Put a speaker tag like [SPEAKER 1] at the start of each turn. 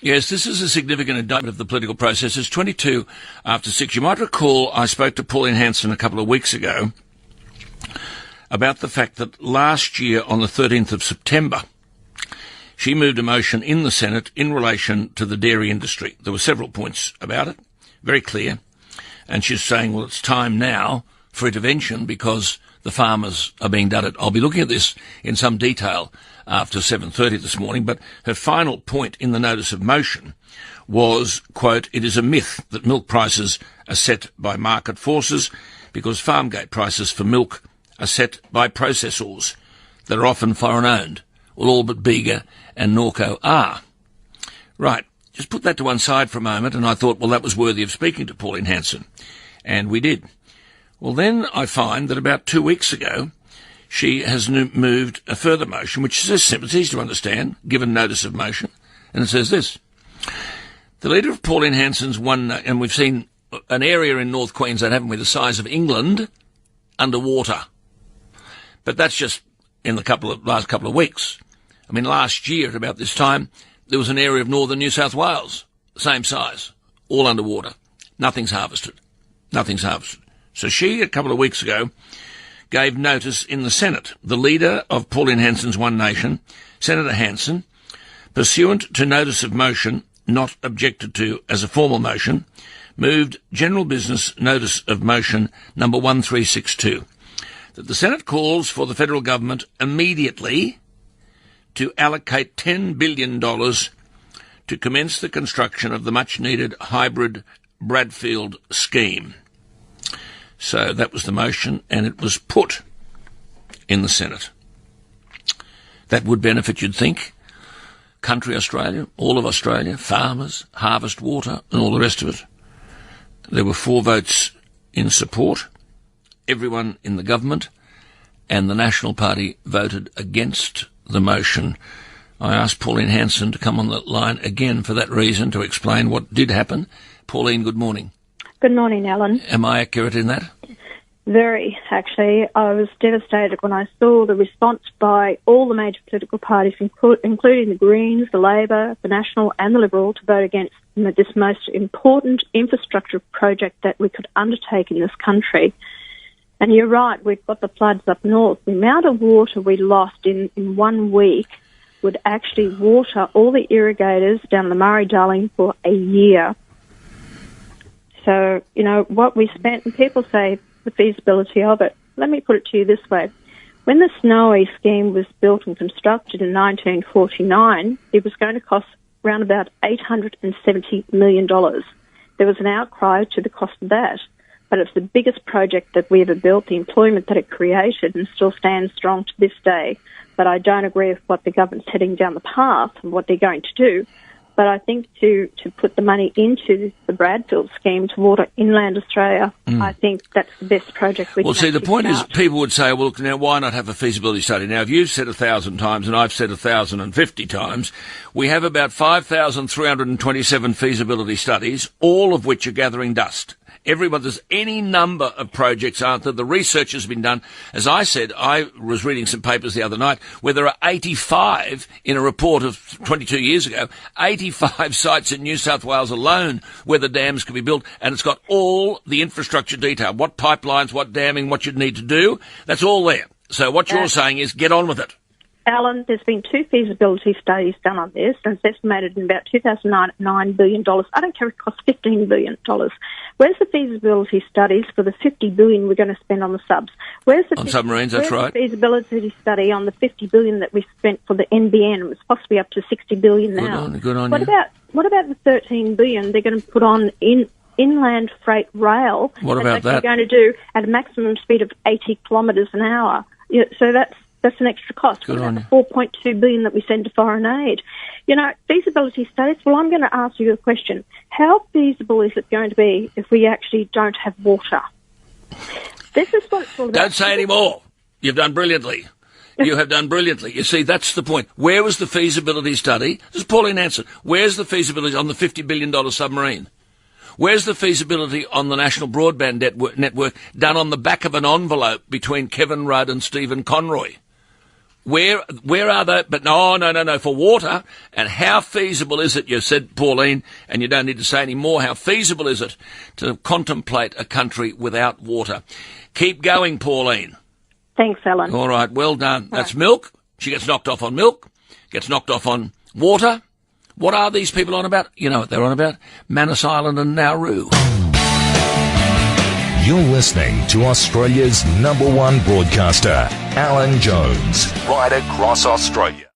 [SPEAKER 1] Yes, this is a significant indictment of the political process. It's 22 after 6. You might recall I spoke to Pauline Hanson a couple of weeks ago about the fact that last year on the 13th of September, she moved a motion in the Senate in relation to the dairy industry. There were several points about it, very clear. And she's saying, well, it's time now for intervention because the farmers are being done it. I'll be looking at this in some detail after 7:30 this morning, but her final point in the notice of motion was, quote, it is a myth that milk prices are set by market forces because farm gate prices for milk are set by processors that are often foreign-owned. Well, all but Bega and Norco are. Right, just put that to one side for a moment, and I thought, well, that was worthy of speaking to Pauline Hanson. And we did. Well, then I find that about 2 weeks ago, she has moved a further motion, which says simple, it's easy to understand, given notice of motion, and it says this. The leader of Pauline Hanson's one, and we've seen an area in North Queensland, haven't we, the size of England, underwater. But that's just in the last couple of weeks. I mean, last year at about this time, there was an area of northern New South Wales, same size, all underwater. Nothing's harvested. Nothing's harvested. So she, a couple of weeks ago, gave notice in the Senate. The leader of Pauline Hanson's One Nation, Senator Hanson, pursuant to notice of motion, not objected to as a formal motion, moved General Business Notice of Motion number 1362, that the Senate calls for the federal government immediately to allocate $10 billion to commence the construction of the much-needed hybrid Bradfield scheme. So that was the motion, and it was put in the Senate. That would benefit, you'd think, country Australia, all of Australia, farmers, harvest water, and all the rest of it. There were 4 votes in support, everyone in the government, and the National Party voted against the motion. I asked Pauline Hanson to come on the line again for that reason to explain what did happen. Pauline, good morning.
[SPEAKER 2] Good morning, Alan.
[SPEAKER 1] Am I accurate in that?
[SPEAKER 2] Very, actually. I was devastated when I saw the response by all the major political parties, including the Greens, the Labor, the National and the Liberal, to vote against this most important infrastructure project that we could undertake in this country. And you're right, we've got the floods up north. The amount of water we lost in 1 week would actually water all the irrigators down the Murray-Darling for a year. So, you know, what we spent, and people say the feasibility of it. Let me put it to you this way. When the Snowy scheme was built and constructed in 1949, it was going to cost around about $870 million. There was an outcry to the cost of that. But it's the biggest project that we ever built, the employment that it created, and still stands strong to this day. But I don't agree with what the government's heading down the path and what they're going to do. But I think to put the money into the Bradfield scheme to water inland Australia, I think that's the best project we can.
[SPEAKER 1] Well, see, the point
[SPEAKER 2] start.
[SPEAKER 1] is people would say, well, look, now why not have a feasibility study? Now, if you've said 1,000 times and I've said 1,050 times, we have about 5,327 feasibility studies, all of which are gathering dust. There's any number of projects, aren't there? The research has been done. As I said, I was reading some papers the other night where there are 85 in a report of 22 years ago, 85 sites in New South Wales alone where the dams can be built, and it's got all the infrastructure detail, what pipelines, what damming, what you'd need to do. That's all there. So what you're saying is get on with it.
[SPEAKER 2] Alan, there's been 2 feasibility studies done on this, and it's estimated in about 2009 at $9 billion. I don't care if it costs $15 billion. Where's the feasibility studies for the $50 billion we're going to spend on the subs?
[SPEAKER 1] On submarines, that's right.
[SPEAKER 2] Where's the feasibility study on the $50 billion that we spent for the NBN? It's possibly up to $60 billion now.
[SPEAKER 1] Good on
[SPEAKER 2] what
[SPEAKER 1] you.
[SPEAKER 2] What about the $13 billion they're going to put on inland freight rail?
[SPEAKER 1] What about that?
[SPEAKER 2] They're going to do at a maximum speed of 80 kilometres an hour. Yeah, so that's an extra cost.
[SPEAKER 1] Good on you.
[SPEAKER 2] $4.2 billion that we send to foreign aid. You know, feasibility studies, well, I'm going to ask you a question. How feasible is it going to be if we actually don't have water? This is what it's all about.
[SPEAKER 1] Don't say any more. You've done brilliantly. You have done brilliantly. You see, that's the point. Where was the feasibility study? This is Pauline Hanson. Where's the feasibility on the $50 billion submarine? Where's the feasibility on the National Broadband Network done on the back of an envelope between Kevin Rudd and Stephen Conroy? Where are they? But no, for water. And how feasible is it, you said, Pauline, and you don't need to say any more, how feasible is it to contemplate a country without water? Keep going, Pauline.
[SPEAKER 2] Thanks, Alan.
[SPEAKER 1] All right, well done. That's milk. She gets knocked off on milk, gets knocked off on water. What are these people on about? You know what they're on about. Manus Island and Nauru.
[SPEAKER 3] You're listening to Australia's #1 broadcaster, Alan Jones, right across Australia.